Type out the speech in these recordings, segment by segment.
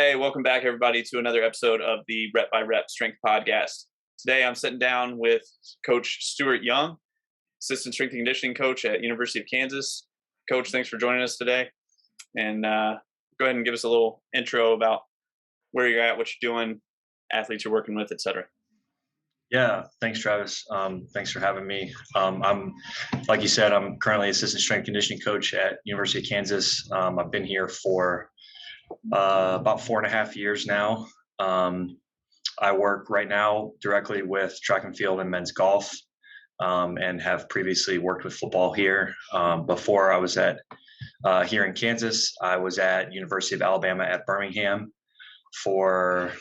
Hey, welcome back, everybody, to another episode of the Rep by Rep Strength Podcast. Today, I'm sitting down with Coach Stewart Young, Assistant Strength and Conditioning Coach at University of Kansas. Coach, thanks for joining us today. And go ahead and give us a little intro about where you're at, what you're doing, athletes you're working with, etc. Yeah, thanks, Travis. Thanks for having me. Like you said, I'm currently Assistant Strength Conditioning Coach at University of Kansas. I've been here for about 4.5 years now. I work right now directly with track and field and men's golf, and have previously worked with football here. Before I was here in Kansas, I was at University of Alabama at Birmingham for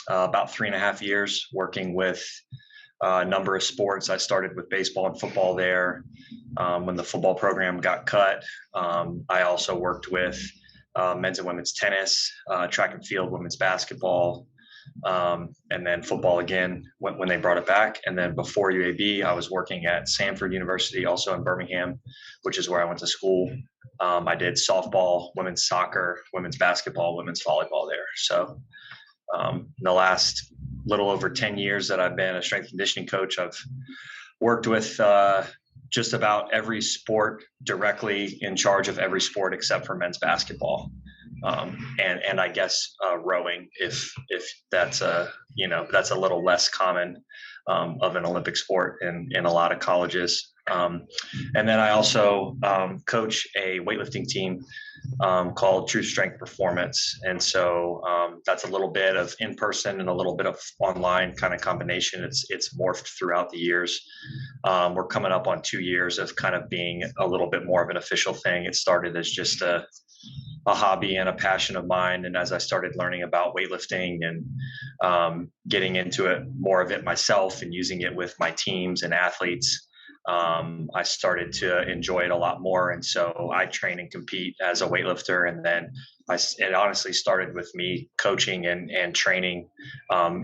about 3.5 years, working with a number of sports. I started with baseball and football there. When the football program got cut, I also worked with men's and women's tennis, track and field, women's basketball, and then football again when they brought it back. And then before UAB, I was working at Samford University, also in Birmingham, which is where I went to school. I did softball, women's soccer, women's basketball, women's volleyball there. So in the last little over 10 years that I've been a strength conditioning coach, I've worked with just about every sport, directly in charge of every sport except for men's basketball, and I guess rowing, if that's that's a little less common of an Olympic sport in a lot of colleges. And then I also coach a weightlifting team called True Strength Performance. And so that's a little bit of in-person and a little bit of online kind of combination. It's morphed throughout the years. We're coming up on 2 years of kind of being a little bit more of an official thing. It started as just a hobby and a passion of mine. And as I started learning about weightlifting and getting into it, more of it myself and using it with my teams and athletes, I started to enjoy it a lot more. And so I train and compete as a weightlifter. And then it honestly started with me coaching and training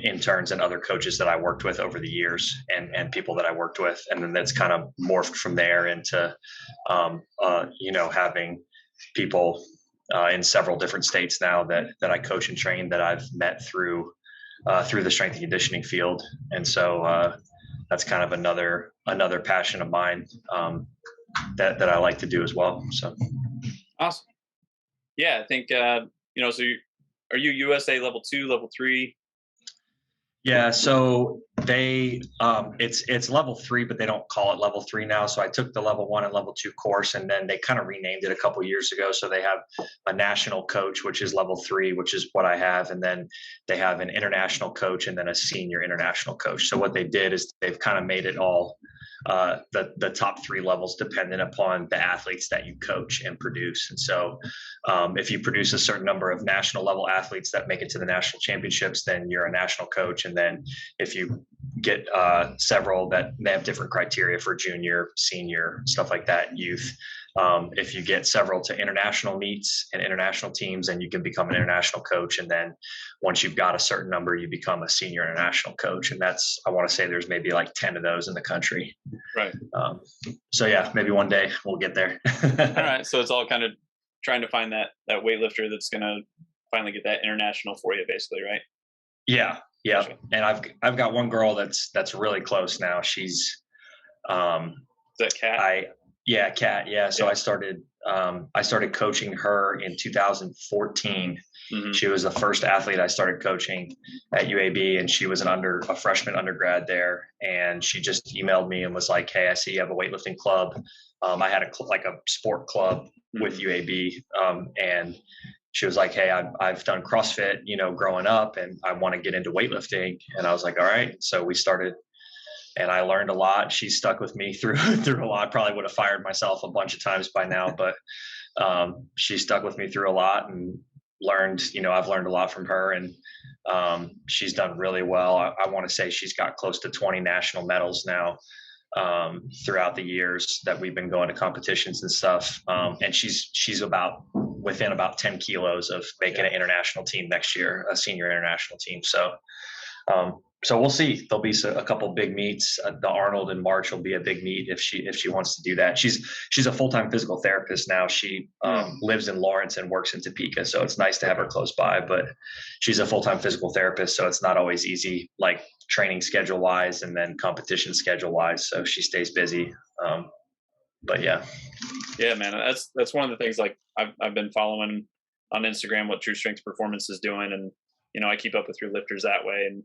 interns and other coaches that I worked with over the years and people that I worked with. And then that's kind of morphed from there into, having people in several different states now that I coach and train that I've met through the strength and conditioning field. And so that's kind of another passion of mine that I like to do as well. So Awesome. Yeah, I think so. Are you USA level 2, level 3? Yeah, so they it's level 3, but they don't call it level 3 now. So I took the level 1 and level 2 course, and then they kind of renamed it a couple years ago. So they have a national coach, which is level 3, which is what I have, and then they have an international coach and then a senior international coach. So what they did is they've kind of made it all the top 3 levels dependent upon the athletes that you coach and produce. And so if you produce a certain number of national level athletes that make it to the national championships, then you're a national coach. And then if you get several that they have different criteria for junior, senior, stuff like that, youth. If you get several to international meets and international teams, then you can become an international coach. And then once you've got a certain number, you become a senior international coach. And I want to say there's maybe like 10 of those in the country. Right. So yeah, maybe one day we'll get there. All right. So it's all kind of trying to find that weightlifter that's going to finally get that international for you, basically, right? Yeah. Yeah. Gotcha. And I've got one girl that's really close now. She's Is that Kat? Yeah, Kat. Yeah. So yeah. I started coaching her in 2014. Mm-hmm. She was the first athlete I started coaching at UAB, and she was a freshman undergrad there. And she just emailed me and was like, "Hey, I see you have a weightlifting club." I had a sport club with UAB, and she was like, "Hey, I've done CrossFit, growing up, and I want to get into weightlifting." And I was like, "All right." So we started. And I learned a lot. She stuck with me through a lot. Probably would have fired myself a bunch of times by now, but she stuck with me through a lot and learned. I've learned a lot from her, and she's done really well. I want to say she's got close to 20 national medals now throughout the years that we've been going to competitions and stuff. And she's within about 10 kilos of making an international team next year, a senior international team. So So we'll see. There'll be a couple big meets. The Arnold in March will be a big meet if she wants to do that. She's a full-time physical therapist now. She lives in Lawrence and works in Topeka, so it's nice to have her close by. But she's a full-time physical therapist, so it's not always easy, like training schedule-wise and then competition schedule-wise. So she stays busy. But yeah. Yeah, man, that's one of the things. Like I've been following on Instagram what True Strength Performance is doing, and I keep up with your lifters that way, and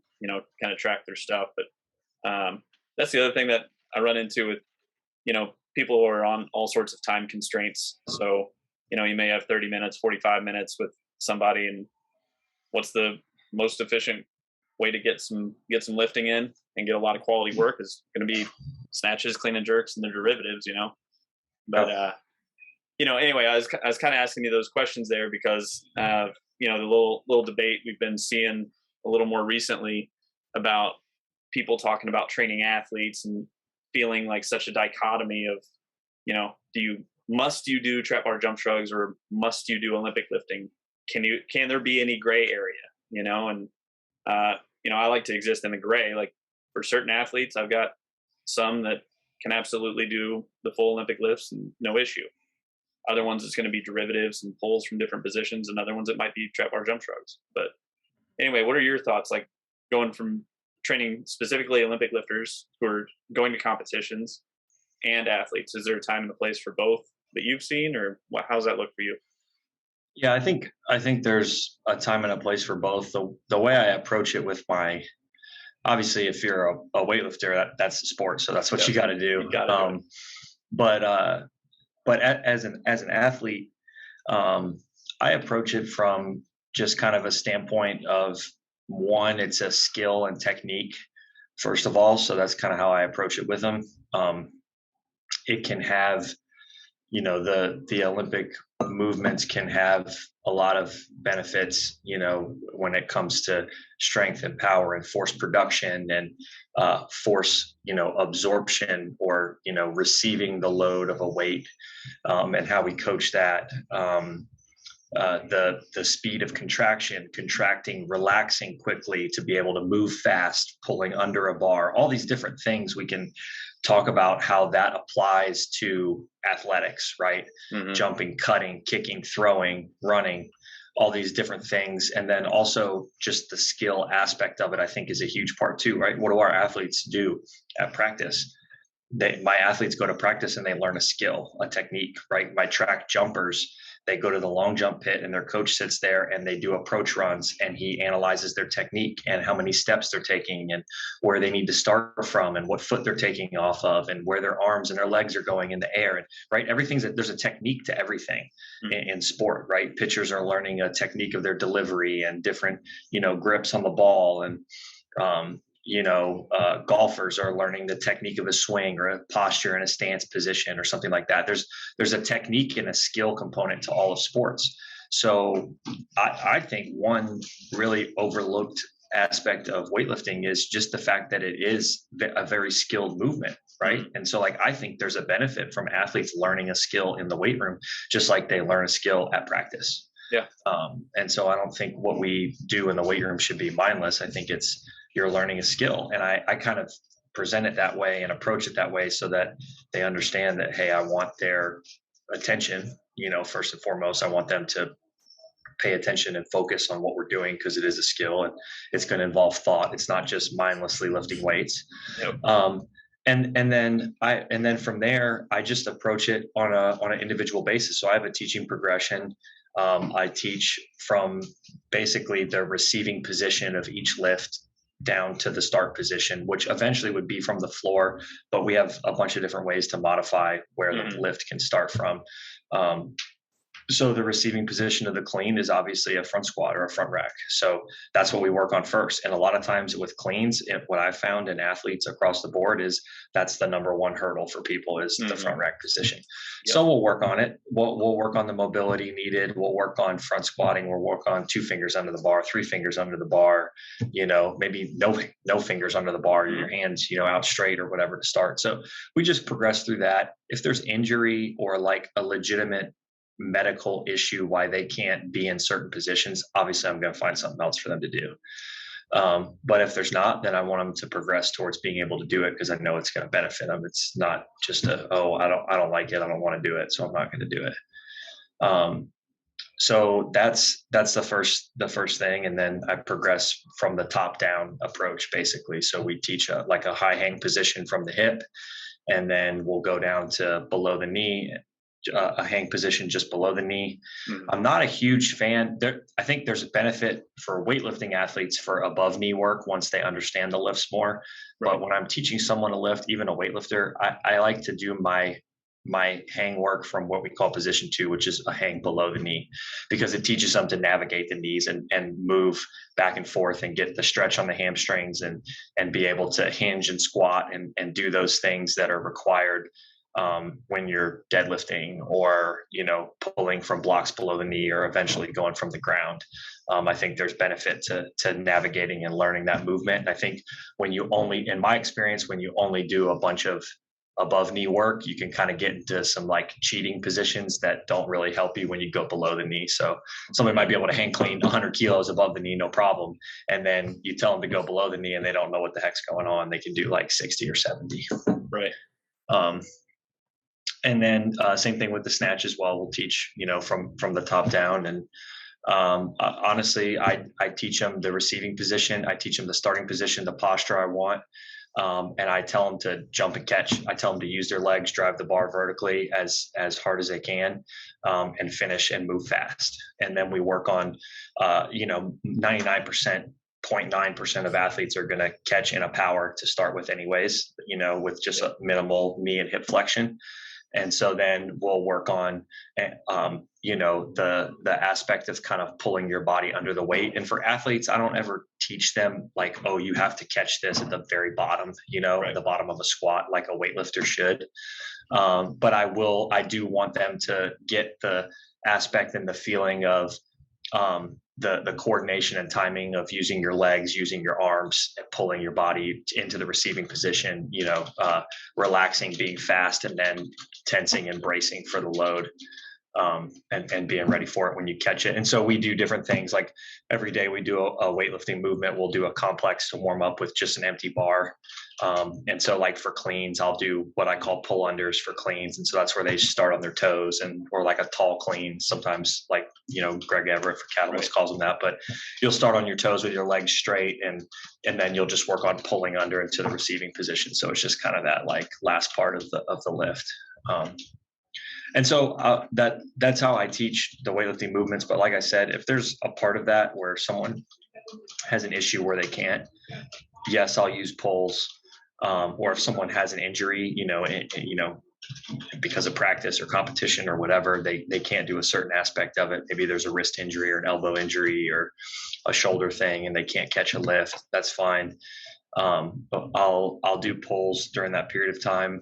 kind of track their stuff. But that's the other thing that I run into with people who are on all sorts of time constraints. So you may have 30 minutes, 45 minutes with somebody, and what's the most efficient way to get some lifting in and get a lot of quality work is going to be snatches, clean and jerks, and the derivatives. But anyway, I was kind of asking you those questions there because the little debate we've been seeing a little more recently about people talking about training athletes and feeling like such a dichotomy of, must you do trap bar jump shrugs or must you do Olympic lifting? Can there be any gray area? And I like to exist in the gray. Like for certain athletes, I've got some that can absolutely do the full Olympic lifts and no issue. Other ones it's going to be derivatives and pulls from different positions, and other ones it might be trap bar jump shrugs. But anyway, what are your thoughts, like going from training specifically Olympic lifters who are going to competitions and athletes? Is there a time and a place for both that you've seen, or how's that look for you? Yeah, I think there's a time and a place for both. The way I approach it with obviously, if you're a weightlifter, that's the sport, so that's what you got to do. But as an athlete, I approach it from just kind of a standpoint of, one, it's a skill and technique, first of all. So that's kind of how I approach it with them. It can have, the Olympic movements can have a lot of benefits, when it comes to strength and power and force production and force, absorption or, receiving the load of a weight, and how we coach that. The speed of contracting, relaxing quickly to be able to move fast, pulling under a bar, all these different things we can talk about how that applies to athletics, right? Mm-hmm. Jumping, cutting, kicking, throwing, running, all these different things. And then also just the skill aspect of it, I think, is a huge part too, right? What do our athletes do at practice? My athletes go to practice and they learn a skill, a technique, right? My track jumpers, they go to the long jump pit and their coach sits there and they do approach runs and he analyzes their technique and how many steps they're taking and where they need to start from and what foot they're taking off of and where their arms and their legs are going in the air. And right, there's a technique to everything in sport, right? Pitchers are learning a technique of their delivery and different, grips on the ball, and golfers are learning the technique of a swing or a posture and a stance position or something like that. There's a technique and a skill component to all of sports. So I think one really overlooked aspect of weightlifting is just the fact that it is a very skilled movement, right? And so I think there's a benefit from athletes learning a skill in the weight room, just like they learn a skill at practice. Yeah. And so I don't think what we do in the weight room should be mindless. I think you're learning a skill. And I kind of present it that way and approach it that way so that they understand that, hey, I want their attention, first and foremost. I want them to pay attention and focus on what we're doing because it is a skill and it's going to involve thought. It's not just mindlessly lifting weights. Yep. And then from there, I just approach it on an individual basis. So I have a teaching progression. I teach from basically the receiving position of each lift down to the start position, which eventually would be from the floor, but we have a bunch of different ways to modify where the lift can start from. So the receiving position of the clean is obviously a front squat or a front rack. So that's what we work on first. And a lot of times with cleans, what I've found in athletes across the board is that's the number one hurdle for people is the front rack position. Yep. So we'll work on it. We'll work on the mobility needed. We'll work on front squatting. We'll work on 2 fingers under the bar, 3 fingers under the bar, maybe no fingers under the bar, your hands, out straight or whatever to start. So we just progress through that. If there's injury or like a legitimate medical issue why they can't be in certain positions, obviously I'm going to find something else for them to do. But if there's not, then I want them to progress towards being able to do it, because I know it's going to benefit them. It's not just I don't like it, I don't want to do it, so I'm not going to do it. So that's the first thing, and then I progress from the top down approach, basically. So we teach a high hang position from the hip, and then we'll go down to below the knee, a hang position just below the knee. Mm-hmm. I'm not a huge fan there. I think there's a benefit for weightlifting athletes for above knee work once they understand the lifts more. Right. But when I'm teaching someone to lift, even a weightlifter, I like to do my hang work from what we call position 2, which is a hang below the knee, because it teaches them to navigate the knees and move back and forth and get the stretch on the hamstrings and be able to hinge and squat and do those things that are required when you're deadlifting or, pulling from blocks below the knee or eventually going from the ground. I think there's benefit to navigating and learning that movement. And I think in my experience, when you only do a bunch of above knee work, you can kind of get into some cheating positions that don't really help you when you go below the knee. So somebody might be able to hang clean 100 kilos above the knee, no problem. And then you tell them to go below the knee and they don't know what the heck's going on. They can do 60 or 70. Right. And then same thing with the snatch as well. We'll teach, from the top down. And honestly, I teach them the receiving position. I teach them the starting position, the posture I want. And I tell them to jump and catch. I tell them to use their legs, drive the bar vertically as hard as they can, and finish and move fast. And then we work on, 99.9% of athletes are going to catch in a power to start with anyways, with just a minimal knee and hip flexion. And so then we'll work on, the aspect of kind of pulling your body under the weight. And for athletes, I don't ever teach them you have to catch this at the very bottom, right, at the bottom of a squat, like a weightlifter should. But I do want them to get the aspect and the feeling of the coordination and timing of using your legs, using your arms, and pulling your body into the receiving position, relaxing, being fast, and then tensing and bracing for the load, and being ready for it when you catch it. And so we do different things. Like every day we do a weightlifting movement. We'll do a complex to warm up with just an empty bar. And so for cleans, I'll do what I call pull unders for cleans. And so that's where they start on their toes or a tall clean. Sometimes Greg Everett for Catalyst calls them that, but you'll start on your toes with your legs straight and then you'll just work on pulling under into the receiving position. So it's just kind of that last part of the lift. And so that's how I teach the weightlifting movements. But like I said, if there's a part of that where someone has an issue where they can't, yes, I'll use pulls. Or if someone has an injury, because of practice or competition or whatever, they can't do a certain aspect of it. Maybe there's a wrist injury or an elbow injury or a shoulder thing and they can't catch a lift. That's fine. But I'll do pulls during that period of time.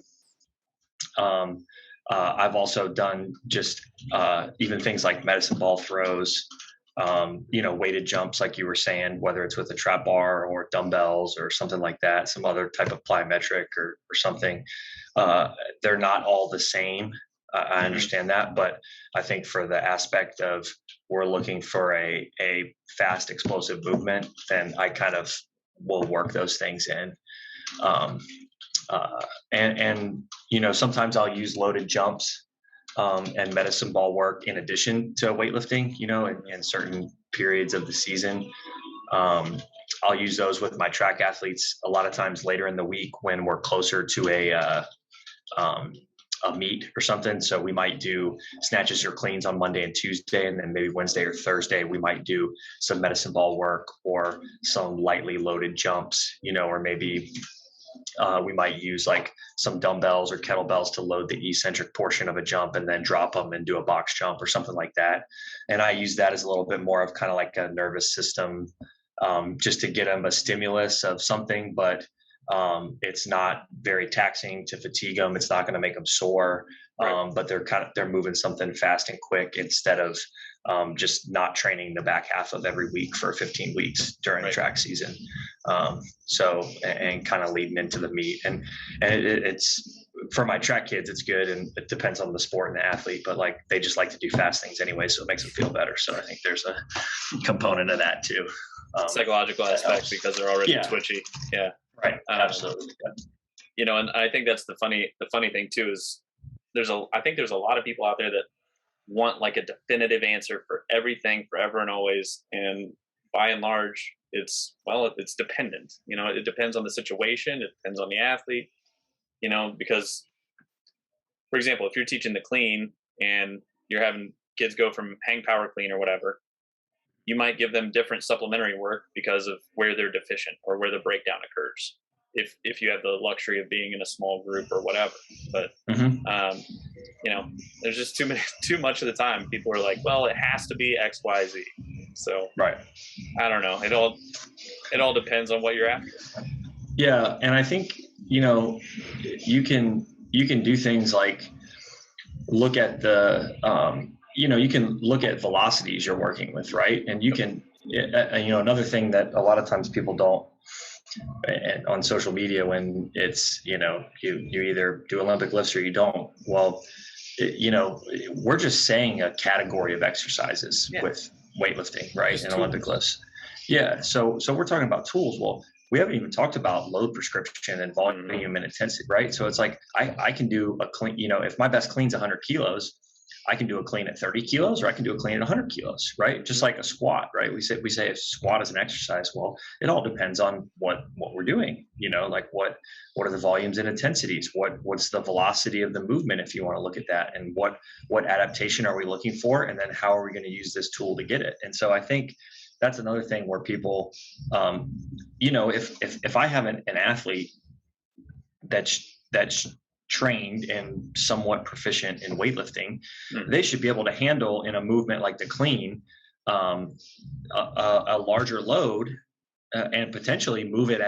I've also done just even things like medicine ball throws, weighted jumps, like you were saying, whether it's with a trap bar or dumbbells or something like that, some other type of plyometric or something. They're not all the same. I understand that, but I think for the aspect of we're looking for a fast, explosive movement, then I kind of will work those things in. Sometimes I'll use loaded jumps and medicine ball work in addition to weightlifting, in certain periods of the season. I'll use those with my track athletes a lot of times later in the week when we're closer to a meet or something. So we might do snatches or cleans on Monday and Tuesday, and then maybe Wednesday or Thursday we might do some medicine ball work or some lightly loaded jumps, or maybe we might use some dumbbells or kettlebells to load the eccentric portion of a jump and then drop them and do a box jump or something like that. And I use that as a little bit more of kind of like a nervous system, just to get them a stimulus of something, but it's not very taxing to fatigue them. It's not going to make them sore, but they're moving something fast and quick instead of just not training the back half of every week for 15 weeks during track season. And kind of leading into the meet, and it's for my track kids, it's good. And it depends on the sport and the athlete, but they just like to do fast things anyway. So it makes them feel better. So I think there's a component of that too. Psychological aspect because they're already twitchy. Yeah. Right. Absolutely. And I think that's the funny thing too is I think there's a lot of people out there that want like a definitive answer for everything forever and always. And by and large, it's dependent. It depends on the situation. It depends on the athlete. Because, for example, if you're teaching the clean and you're having kids go from hang power clean or whatever, you might give them different supplementary work because of where they're deficient or where the breakdown occurs. If you have the luxury of being in a small group or whatever, but there's just too much of the time people are like, well, it has to be X, Y, Z. So right. I don't know. It all depends on what you're after. Yeah, and I think you can do things like look at the you can look at velocities you're working with, right? And you can another thing that a lot of times people don't. And on social media, when it's you either do Olympic lifts or you don't. Well, we're just saying a category of exercises with weightlifting, right? And Olympic lifts. Yeah. So we're talking about tools. Well, we haven't even talked about load prescription and volume and intensity, right? So it's like I can do a clean. If my best clean's 100 kilos, I can do a clean at 30 kilos, or I can do a clean at 100 kilos, right? Just like a squat, right? We say a squat is an exercise. Well, it all depends on what we're doing, like what are the volumes and intensities? What's the velocity of the movement, if you want to look at that, and what adaptation are we looking for? And then how are we going to use this tool to get it? And so I think that's another thing where people, if I have an athlete that's trained and somewhat proficient in weightlifting, they should be able to handle in a movement like the clean a larger load and potentially move it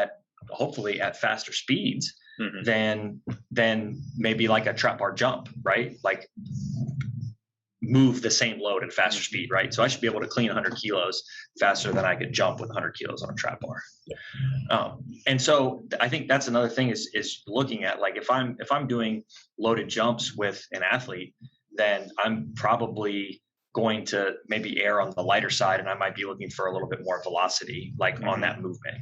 hopefully at faster speeds than maybe like a trap bar jump, right? Like move the same load at faster speed, right? So I should be able to clean 100 kilos faster than I could jump with 100 kilos on a trap bar. And so I think that's another thing is looking at, like, if I'm doing loaded jumps with an athlete, then I'm probably going to maybe err on the lighter side, and I might be looking for a little bit more velocity, like on that movement,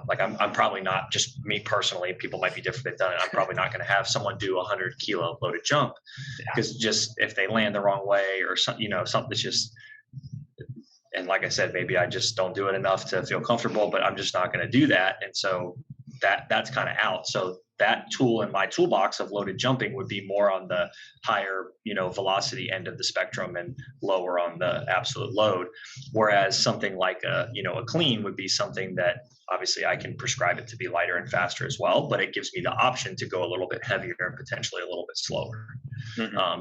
like I'm probably not, just me personally, people might be different, they've done it. I'm probably not going to have someone do 100 kilo loaded jump, because just if they land the wrong way or something, something's just, and like I said, maybe I just don't do it enough to feel comfortable, but I'm just not going to do that. And so that's kind of out. So that tool in my toolbox of loaded jumping would be more on the higher, velocity end of the spectrum and lower on the absolute load. Whereas something like a clean would be something that obviously I can prescribe it to be lighter and faster as well, but it gives me the option to go a little bit heavier and potentially a little bit slower.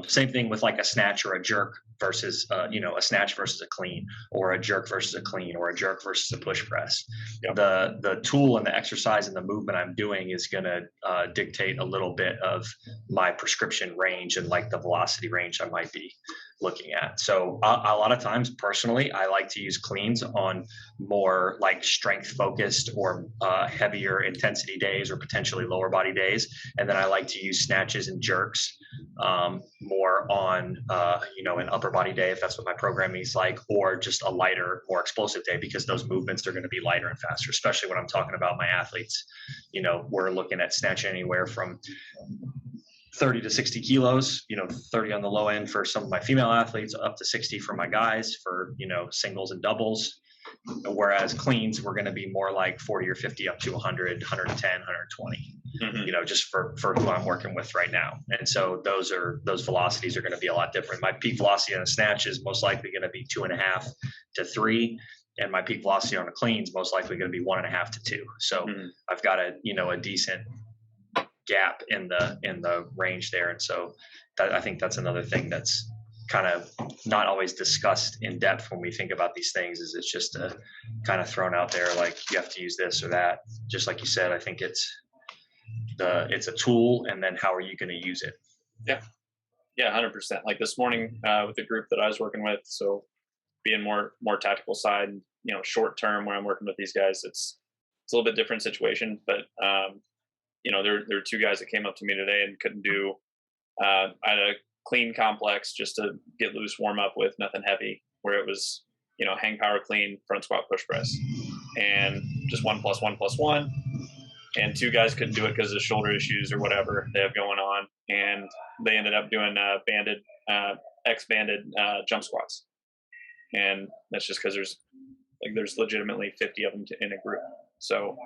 Same thing with like a snatch or a jerk versus, a snatch versus a clean, or a jerk versus a clean, or a jerk versus a push press. Yep. The tool and the exercise and the movement I'm doing is going to dictate a little bit of my prescription range and like the velocity range I might be looking at. So a lot of times personally, I like to use cleans on more like strength focused or heavier intensity days, or potentially lower body days. And then I like to use snatches and jerks more on, an upper body day, if that's what my programming is like, or just a lighter, more explosive day, because those movements are going to be lighter and faster, especially when I'm talking about my athletes. We're looking at snatching anywhere from 30 to 60 kilos, 30 on the low end for some of my female athletes, up to 60 for my guys for, singles and doubles. Whereas cleans, we're going to be more like 40 or 50 up to 100, 110, 120, just for who I'm working with right now. And so those velocities are going to be a lot different. My peak velocity on a snatch is most likely going to be 2.5 to 3. And my peak velocity on a clean is most likely going to be 1.5 to 2. So I've got a decent gap in the range there. And so I think that's another thing that's kind of not always discussed in depth when we think about these things, is it's just kind of thrown out there like you have to use this or that. Just like you said, I think it's a tool, and then how are you going to use it? Yeah 100%. Like this morning with the group that I was working with, so being more tactical side, short term where I'm working with these guys, it's a little bit different situation, but there are two guys that came up to me today and couldn't do I had a clean complex just to get loose, warm up with nothing heavy, where it was hang power clean, front squat, push press. and just 1+1+1. And 2 guys couldn't do it because of shoulder issues or whatever they have going on. And they ended up doing X-banded jump squats. And that's just because there's legitimately 50 of them in a group. So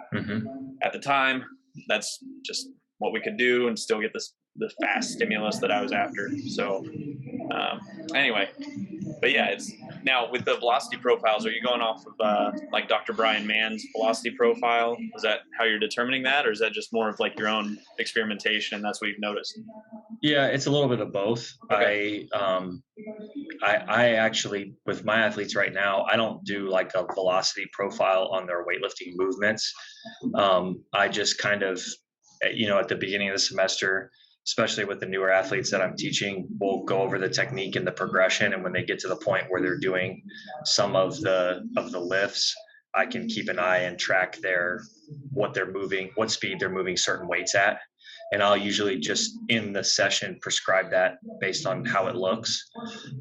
at the time, that's just what we could do and still get the fast stimulus that I was after. So anyway, but yeah, it's now with the velocity profiles, are you going off of like Dr. Brian Mann's velocity profile? Is that how you're determining that, or is that just more of like your own experimentation and that's what you've noticed? Yeah, it's a little bit of both. Okay. I actually, with my athletes right now, I don't do like a velocity profile on their weightlifting movements. I just kind of, at the beginning of the semester, especially with the newer athletes that I'm teaching, we'll go over the technique and the progression. And when they get to the point where they're doing some of the lifts, I can keep an eye and track what they're moving, what speed they're moving certain weights at. And I'll usually just in the session prescribe that based on how it looks.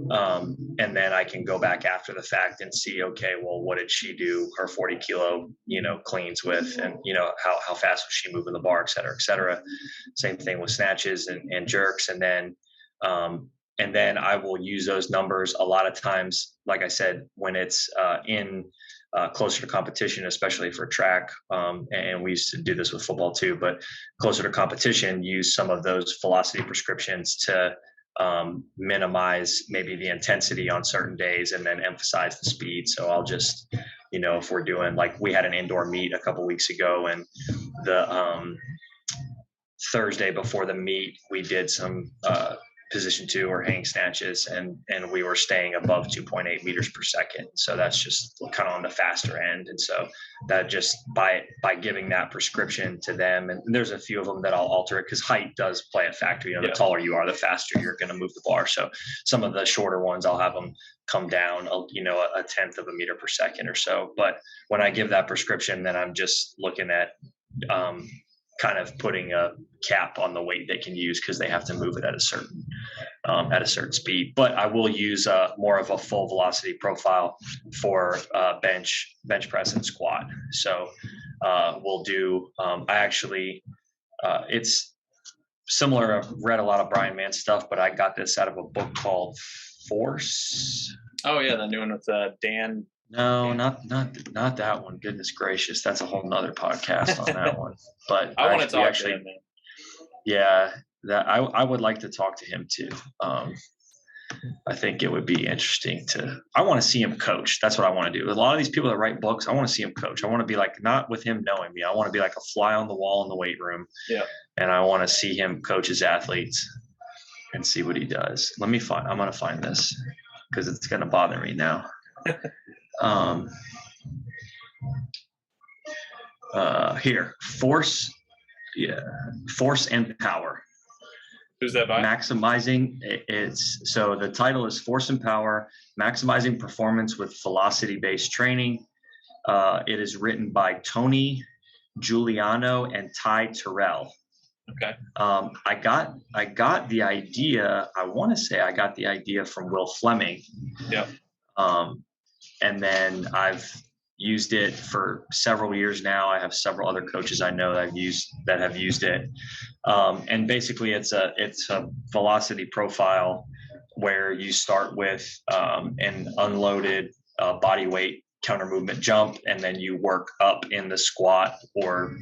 And then I can go back after the fact and see, okay, well, what did she do her 40 kilo, cleans with, and, how fast was she moving the bar, et cetera, et cetera. Same thing with snatches and jerks. And then I will use those numbers a lot of times, like I said, when it's closer to competition, especially for track. And we used to do this with football too, but closer to competition, use some of those velocity prescriptions to minimize maybe the intensity on certain days and then emphasize the speed. So I'll just, if we're doing, like we had an indoor meet a couple weeks ago, and the Thursday before the meet, we did some position 2 or hang snatches, and we were staying above 2.8 meters per second. So that's just kind of on the faster end. And so that just by giving that prescription to them, and there's a few of them that I'll alter it because height does play a factor. The taller you are, the faster you're going to move the bar. So some of the shorter ones, I'll have them come down, a tenth of a meter per second or so. But when I give that prescription, then I'm just looking at kind of putting a cap on the weight they can use because they have to move it at a certain speed. But I will use more of a full velocity profile for bench press and squat. So we'll do. It's similar. I've read a lot of Brian Mann stuff, but I got this out of a book called Force. Oh yeah, the new one with Dan. No, not that one. Goodness gracious, that's a whole nother podcast on that one. But I want to talk to him, man. Yeah, that I would like to talk to him too. I think it would be interesting I want to see him coach. That's what I want to do. A lot of these people that write books, I want to see him coach. I want to be like, not with him knowing me. I want to be like a fly on the wall in the weight room. Yeah. And I want to see him coach his athletes and see what he does. I'm going to find this because it's going to bother me now. Here, Force and Power. Who's that by? Maximizing. So the title is Force and Power, Maximizing Performance with Velocity-Based Training. It is written by Tony Giuliano and Ty Terrell. Okay. I got the idea. I want to say I got the idea from Will Fleming. Yeah. And then I've used it for several years now. I have several other coaches I know that have used it. And basically it's a velocity profile where you start with an unloaded body weight counter movement jump, and then you work up in the squat, or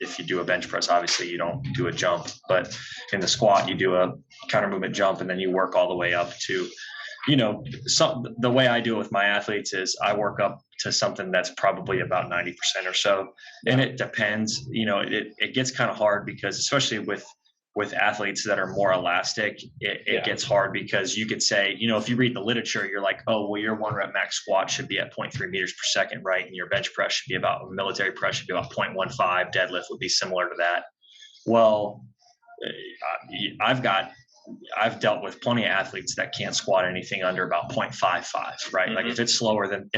if you do a bench press, obviously you don't do a jump, but in the squat you do a counter movement jump, and then you work all the way up to, the way I do it with my athletes is I work up to something that's probably about 90% or so. And it depends, it gets kind of hard because especially with athletes that are more elastic, it gets hard because you could say, if you read the literature, you're like, oh, well, your 1 rep max squat should be at 0.3 meters per second, right? And your bench press should be military press should be about 0.15. Deadlift would be similar to that. Well, I've got I've dealt with plenty of athletes that can't squat anything under about 0.55, right? Like if it's slower than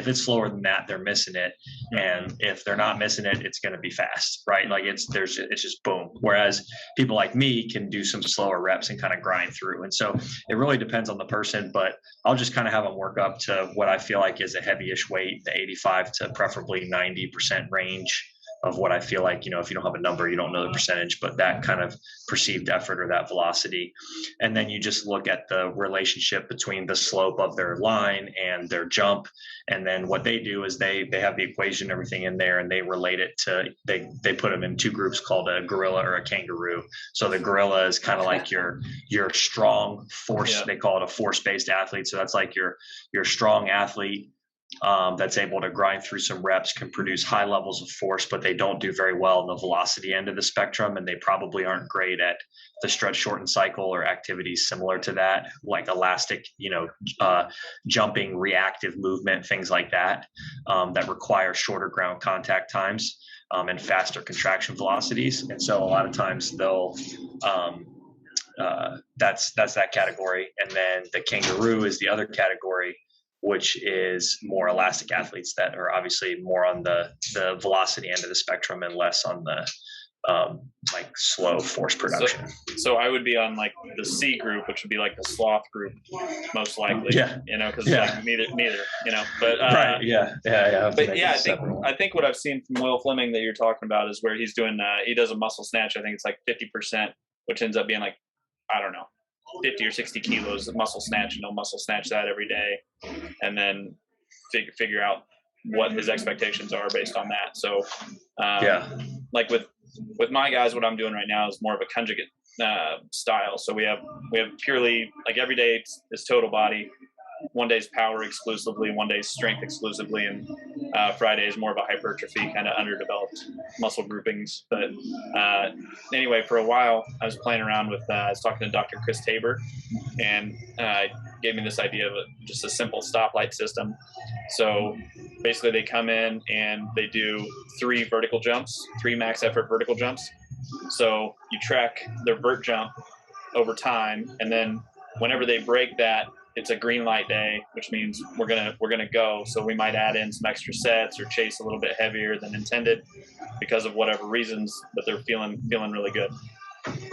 that, they're missing it. And if they're not missing it, it's going to be fast, right? Like it's just boom. Whereas people like me can do some slower reps and kind of grind through. And so it really depends on the person, but I'll just kind of have them work up to what I feel like is a heavyish weight, the 85 to preferably 90% range of what I feel like, you know, if you don't have a number, you don't know the percentage, but that kind of perceived effort or that velocity. And then you just look at the relationship between the slope of their line and their jump. And then what they do is they have the equation, everything in there, and they relate it to, they put them in two groups called a gorilla or a kangaroo. So the gorilla is kind of like your strong force. They call it a force-based athlete. So that's like your strong athlete that's able to grind through some reps, can produce high levels of force, but they don't do very well in the velocity end of the spectrum. And they probably aren't great at the stretch shorten cycle or activities similar to that, like elastic, jumping, reactive movement, things like that, that require shorter ground contact times and faster contraction velocities. And so a lot of times they'll, that's that category. And then the kangaroo is the other category, which is more elastic athletes that are obviously more on the velocity end of the spectrum and less on the like slow force production. So I would be on like the C group, which would be like the sloth group, most likely. Yeah. Because like neither. But right. Yeah. But yeah, I think what I've seen from Will Fleming that you're talking about is where he's doing he does a muscle snatch. I think it's like 50%, which ends up being like, I don't know, 50 or 60 kilos of muscle snatch, and he'll muscle snatch that every day, and then figure out what his expectations are based on that. So like with my guys, what I'm doing right now is more of a conjugate style. So we have purely, like, every day is total body, one day is power exclusively, one day is strength exclusively, and Friday is more of a hypertrophy, kind of underdeveloped muscle groupings. But anyway, for a while I was playing around with I was talking to Dr. Chris Tabor, and gave me this idea of just a simple stoplight system. So basically they come in and they do 3 max effort vertical jumps. So you track their vert jump over time, and then whenever they break that, it's a green light day, which means we're gonna go. So we might add in some extra sets or chase a little bit heavier than intended because of whatever reasons, but they're feeling really good.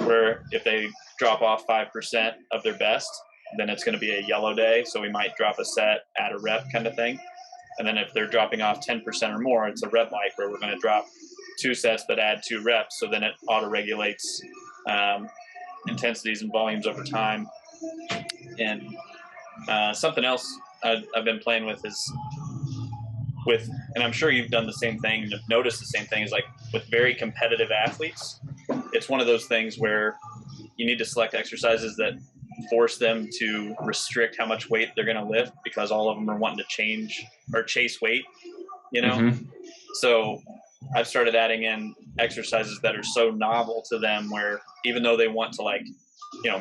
Where if they drop off 5% of their best, then it's going to be a yellow day. So we might drop a set, add a rep kind of thing. And then if they're dropping off 10% or more, it's a red light where we're going to drop 2 sets but add 2 reps. So then it auto regulates intensities and volumes over time. And something else I've been playing with is and I'm sure you've done the same thing and noticed the same thing, is like with very competitive athletes, it's one of those things where you need to select exercises that force them to restrict how much weight they're going to lift, because all of them are wanting to change or chase weight, So I've started adding in exercises that are so novel to them where even though they want to, like,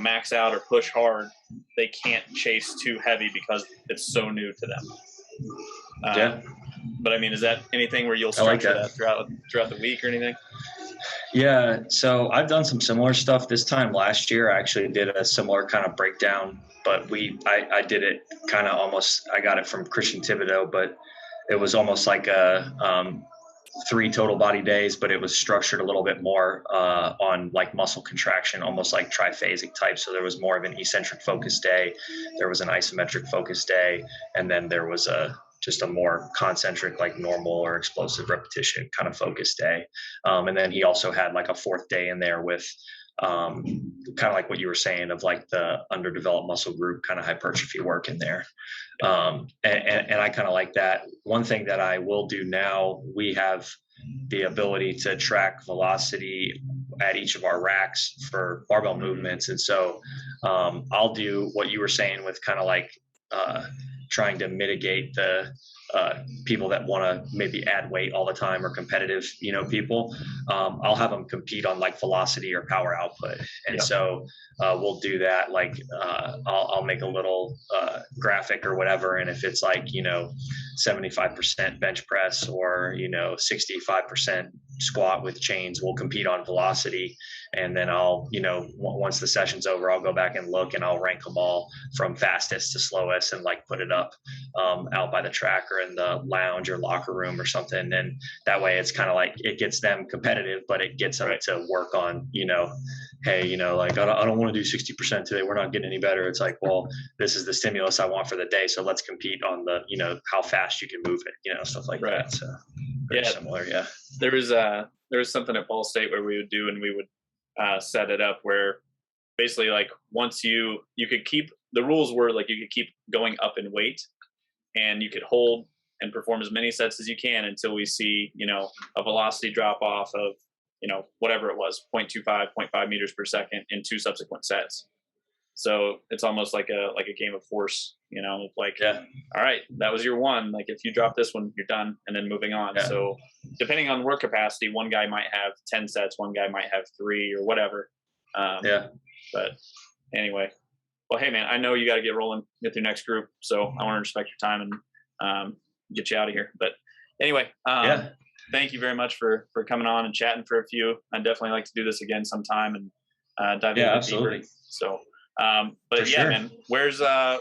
max out or push hard, they can't chase too heavy because it's so new to them. But I mean, is that anything where you'll structure that throughout the week or anything? Yeah. So I've done some similar stuff this time. Last year, I actually did a similar kind of breakdown, but I did it kind of almost, I got it from Christian Thibodeau, but it was almost like a 3 total body days, but it was structured a little bit more on like muscle contraction, almost like triphasic type. So there was more of an eccentric focus day, there was an isometric focus day, and then there was just a more concentric, like normal or explosive repetition kind of focus day. And then he also had like a 4th day in there with kind of like what you were saying of like the underdeveloped muscle group kind of hypertrophy work in there. And I kind of like that. One thing that I will do now, we have the ability to track velocity at each of our racks for barbell movements. And so I'll do what you were saying with kind of like trying to mitigate the people that want to maybe add weight all the time or competitive, people, I'll have them compete on like velocity or power output. And so we'll do that. Like I'll make a little graphic or whatever. And if it's like, 75% bench press or, 65% squat with chains, we'll compete on velocity. And then I'll, once the session's over, I'll go back and look and I'll rank them all from fastest to slowest and like put it up out by the track or in the lounge or locker room or something. And that way it's kind of like it gets them competitive, but it gets them to work on, hey, like I don't want to do 60% today. We're not getting any better. It's like, well, this is the stimulus I want for the day. So let's compete on the, how fast you can move it, stuff like that. So very similar. Yeah. There was something at Ball State where we would do, and we would set it up where basically like once you could keep, the rules were like you could keep going up in weight and you could hold and perform as many sets as you can until we see, a velocity drop off of, whatever it was, 0.25, 0.5 meters per second in 2 subsequent sets. So it's almost like a game of force, like, all right, that was your one. Like if you drop this one, you're done, and then moving on. Yeah. So depending on work capacity, one guy might have 10 sets, one guy might have 3 or whatever. But anyway, well, hey man, I know you got to get rolling with your next group, so I want to respect your time and get you out of here. But anyway, thank you very much for coming on and chatting for a few. I'd definitely like to do this again sometime and dive in a bit deeper. So, but yeah, man, where are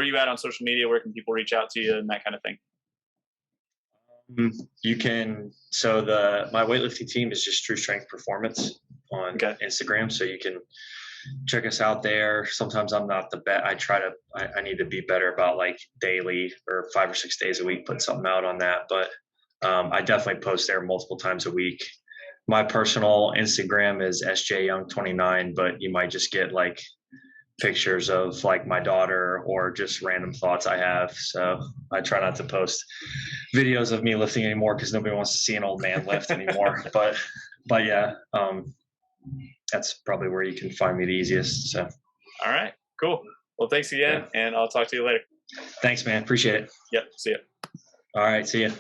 you at on social media? Where can people reach out to you and that kind of thing? You can, my weightlifting team is just True Strength Performance on Instagram. So you can check us out there. Sometimes I'm not the best. I need to be better about like daily or 5 or 6 days a week, put something out on that. But I definitely post there multiple times a week. My personal Instagram is sjyoung29, but you might just get like pictures of like my daughter or just random thoughts I have. So I try not to post videos of me lifting anymore because nobody wants to see an old man lift anymore. But yeah, that's probably where you can find me the easiest. So. All right, cool. Well, thanks again, and I'll talk to you later. Thanks, man. Appreciate it. Yep. See ya. All right. See ya.